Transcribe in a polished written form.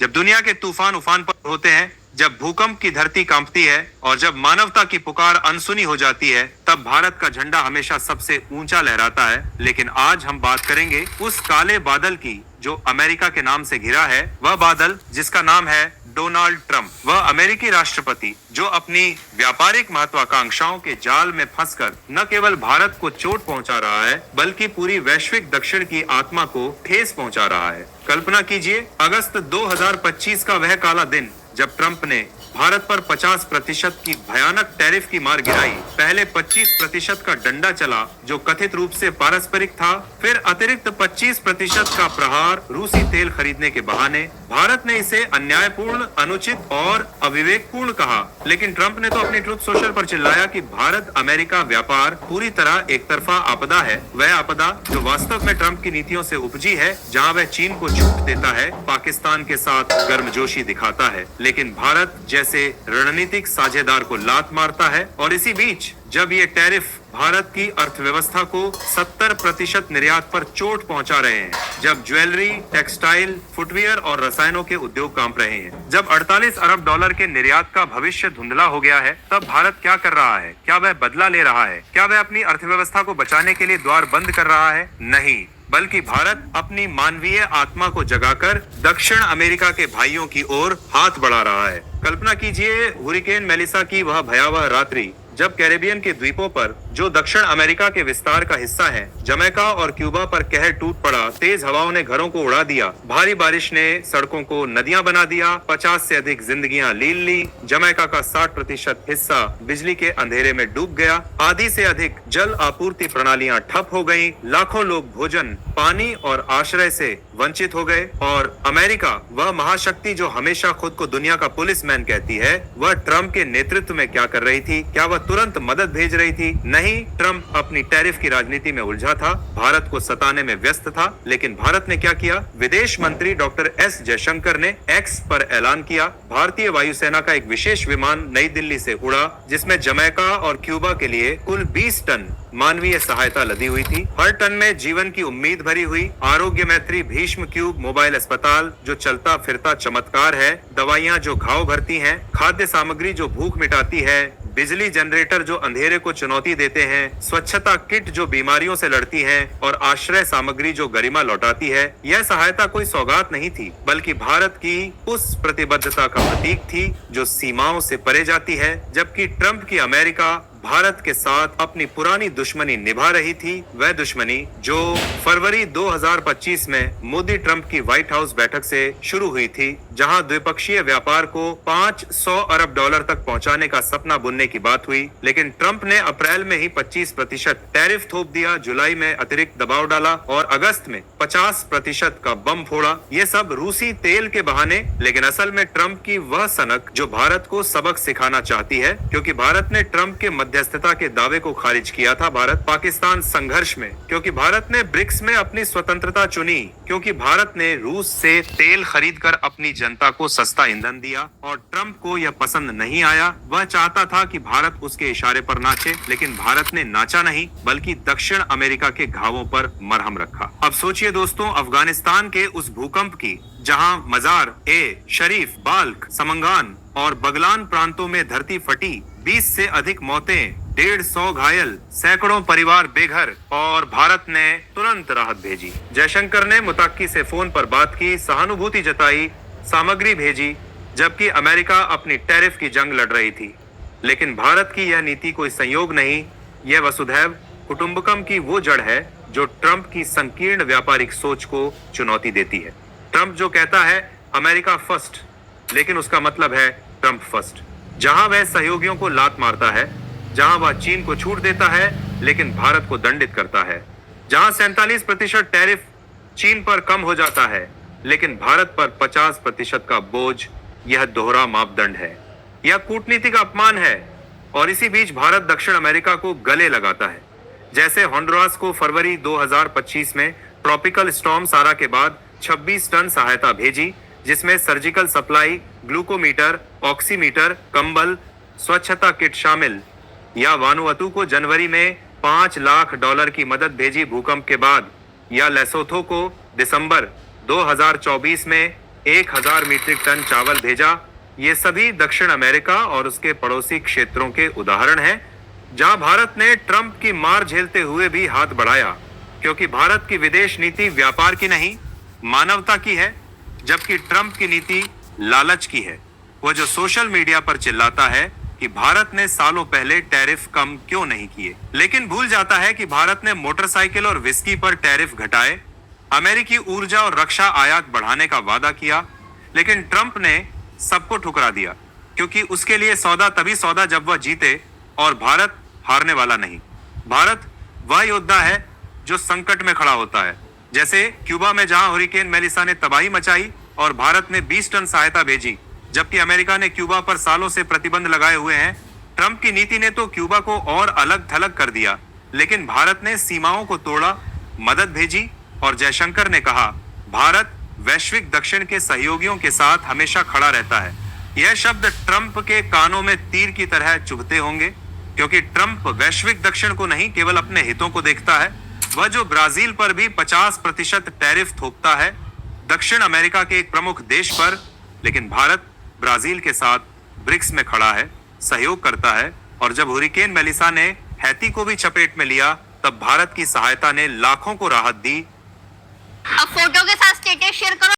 जब दुनिया के तूफान उफान पर होते हैं, जब भूकंप की धरती कांपती है और जब मानवता की पुकार अनसुनी हो जाती है, तब भारत का झंडा हमेशा सबसे ऊंचा लहराता है। लेकिन आज हम बात करेंगे उस काले बादल की जो अमेरिका के नाम से घिरा है, वह बादल जिसका नाम है डोनाल्ड ट्रंप। वह अमेरिकी राष्ट्रपति जो अपनी व्यापारिक महत्वाकांक्षाओं के जाल में फंसकर न केवल भारत को चोट पहुंचा रहा है, बल्कि पूरी वैश्विक दक्षिण की आत्मा को ठेस पहुंचा रहा है। कल्पना कीजिए, अगस्त 2025 का वह काला दिन जब ट्रंप ने भारत पर 50% की भयानक टैरिफ की मार गिराई। पहले 25% का डंडा चला जो कथित रूप से पारस्परिक था, फिर अतिरिक्त 25% का प्रहार रूसी तेल खरीदने के बहाने। भारत ने इसे अन्यायपूर्ण, अनुचित और अविवेकपूर्ण कहा, लेकिन ट्रंप ने तो अपनी ट्रुथ सोशल पर चिल्लाया कि भारत अमेरिका व्यापार पूरी तरह एक तरफा आपदा है। वह आपदा जो वास्तव में ट्रंप की नीतियों से उपजी है, जहां वह चीन को छूट देता है, पाकिस्तान के साथ गर्मजोशी दिखाता है, लेकिन भारत जैसे रणनीतिक साझेदार को लात मारता है। और इसी बीच जब ये टैरिफ भारत की अर्थव्यवस्था को 70% निर्यात पर चोट पहुंचा रहे हैं, जब ज्वेलरी, टेक्सटाइल, फुटवियर और रसायनों के उद्योग कांप रहे हैं, जब 48 अरब डॉलर के निर्यात का भविष्य धुंधला हो गया है, तब भारत क्या कर रहा है? क्या वह बदला ले रहा है? क्या वह अपनी अर्थव्यवस्था को बचाने के लिए द्वार बंद कर रहा है? नहीं, बल्कि भारत अपनी मानवीय आत्मा को जगाकर दक्षिण अमेरिका के भाइयों की ओर हाथ बढ़ा रहा है। कल्पना कीजिए हुरिकेन मेलिसा की वह भयावह रात्रि जब कैरेबियन के द्वीपों पर, जो दक्षिण अमेरिका के विस्तार का हिस्सा है, जमैका और क्यूबा पर कहर टूट पड़ा। तेज हवाओं ने घरों को उड़ा दिया, भारी बारिश ने सड़कों को नदियां बना दिया, 50 से अधिक जिंदगियां लील ली, जमैका का 60% हिस्सा बिजली के अंधेरे में डूब गया, आधी से अधिक जल आपूर्ति प्रणालियां ठप हो गईं, लाखों लोग भोजन, पानी और आश्रय से वंचित हो गए। और अमेरिका, वह महाशक्ति जो हमेशा खुद को दुनिया का पुलिसमैन कहती है, वह ट्रंप के नेतृत्व में क्या कर रही थी? क्या वह तुरंत मदद भेज रही थी? नहीं, ट्रंप अपनी टैरिफ की राजनीति में उलझा था, भारत को सताने में व्यस्त था। लेकिन भारत ने क्या किया? विदेश मंत्री डॉक्टर एस जयशंकर ने एक्स पर ऐलान किया, भारतीय वायुसेना का एक विशेष विमान नई दिल्ली से उड़ा, जिसमें जमैका और क्यूबा के लिए कुल 20 टन मानवीय सहायता लदी हुई थी। हर टन में जीवन की उम्मीद भरी हुई। आरोग्य मैत्री भीष्म क्यूब मोबाइल अस्पताल जो चलता फिरता चमत्कार है, दवाइयां जो घाव भरती हैं, खाद्य सामग्री जो भूख मिटाती है, बिजली जनरेटर जो अंधेरे को चुनौती देते हैं, स्वच्छता किट जो बीमारियों से लड़ती है, और आश्रय सामग्री जो गरिमा लौटाती है। यह सहायता कोई सौगात नहीं थी, बल्कि भारत की उस प्रतिबद्धता का प्रतीक थी जो सीमाओं से परे जाती है। जबकि ट्रंप की अमेरिका भारत के साथ अपनी पुरानी दुश्मनी निभा रही थी, वह दुश्मनी जो फरवरी 2025 में मोदी ट्रंप की व्हाइट हाउस बैठक से शुरू हुई थी, जहां द्विपक्षीय व्यापार को 500 अरब डॉलर तक पहुंचाने का सपना बुनने की बात हुई। लेकिन ट्रंप ने अप्रैल में ही 25% टैरिफ थोप दिया, जुलाई में अतिरिक्त दबाव डाला और अगस्त में 50% का बम फोड़ा। ये सब रूसी तेल के बहाने, लेकिन असल में ट्रंप की वह सनक जो भारत को सबक सिखाना चाहती है, क्योंकि भारत ने ट्रंप के मध्यस्थता के दावे को खारिज किया था। भारत पाकिस्तान संघर्ष में, क्योंकि भारत ने ब्रिक्स में अपनी स्वतंत्रता चुनी, क्योंकि भारत ने रूस से तेल खरीदकर अपनी जनता को सस्ता ईंधन दिया, और ट्रंप को यह पसंद नहीं आया। वह चाहता था कि भारत उसके इशारे पर नाचे, लेकिन भारत ने नाचा नहीं, बल्कि दक्षिण अमेरिका के घावों पर मरहम रखा। अब सोचिए दोस्तों, अफगानिस्तान के उस भूकंप की, जहां मजार ए शरीफ, बाल्क, समंगान और बगलान प्रांतों में धरती फटी, 20 से अधिक मौतें, 150 घायल, सैकड़ों परिवार बेघर, और भारत ने तुरंत राहत भेजी। जयशंकर ने मुताक्की से फोन पर बात की, सहानुभूति जताई, सामग्री भेजी, जबकि अमेरिका अपनी टैरिफ की जंग लड़ रही थी। लेकिन भारत की यह नीति कोई संयोग नहीं, यह वसुधैव कुटुंबकम की वो जड़ है जो ट्रंप की संकीर्ण व्यापारिक सोच को चुनौती देती है। ट्रंप जो कहता है अमेरिका फर्स्ट, लेकिन उसका मतलब है ट्रंप फर्स्ट। जहां वह सहयोगियों को लात मारता है, जहां वह चीन को छूट देता है लेकिन भारत को दंडित करता है, जहां 47% टैरिफ चीन पर कम हो जाता है लेकिन भारत पर 50% का बोझ, यह दोहरा मापदंड है, यह कूटनीतिक अपमान है। और इसी बीच भारत दक्षिण अमेरिका को गले लगाता है। जैसे होंडुरास को फरवरी 2025 में ट्रॉपिकल स्टॉर्म सारा के बाद 26 टन सहायता भेजी, जिसमें सर्जिकल सप्लाई, ग्लूकोमीटर, ऑक्सीमीटर, कंबल, स्वच्छता किट शामिल। या वानुअतु को जनवरी में $5 लाख की मदद भेजी भूकंप के बाद, या लेसोथो को दिसंबर 2024 में 1000 मीट्रिक टन चावल भेजा। ये सभी दक्षिण अमेरिका और उसके पड़ोसी क्षेत्रों के उदाहरण हैं, जहां भारत ने ट्रंप की मार झेलते हुए भी हाथ बढ़ाया, क्योंकि भारत की विदेश नीति व्यापार की नहीं, मानवता की है, जबकि ट्रंप की नीति लालच की है। वो जो सोशल मीडिया पर चिल्लाता है कि भारत ने सालों पहले टैरिफ कम क्यों नहीं किए, लेकिन भूल जाता है कि भारत ने मोटरसाइकिल और विस्की पर टैरिफ घटाए, अमेरिकी ऊर्जा और रक्षा आयात बढ़ाने का वादा किया, लेकिन ट्रंप ने सबको ठुकरा दिया, क्योंकि उसके लिए सौदा तभी सौदा जब वह जीते, और भारत हारने वाला नहीं। भारत वह योद्धा है जो संकट में खड़ा होता है, जैसे क्यूबा में जहां हुरिकेन मेलिसा ने तबाही मचाई और भारत ने 20 टन सहायता भेजी, जबकि अमेरिका ने क्यूबा पर सालों से प्रतिबंध लगाए हुए हैं। ट्रंप की नीति ने तो क्यूबा को और अलग थलग कर दिया, लेकिन भारत ने सीमाओं को तोड़ा, मदद भेजी, और जयशंकर ने कहा, भारत वैश्विक दक्षिण के सहयोगियों के साथ हमेशा खड़ा रहता है। यह शब्द ट्रंप के कानों में तीर की तरह चुभते होंगे, क्योंकि ट्रंप वैश्विक दक्षिण को नहीं, केवल अपने हितों को देखता है। वह जो ब्राजील पर भी 50% टैरिफ थोपता है, दक्षिण अमेरिका के एक प्रमुख देश पर, लेकिन भारत ब्राजील के साथ ब्रिक्स में खड़ा है, सहयोग करता है, और जब हुरिकेन मेलिसा ने हैती को भी चपेट में लिया, तब भारत की सहायता ने लाखों को राहत दी। अब फोटो के साथ स्टेटस शेयर करो।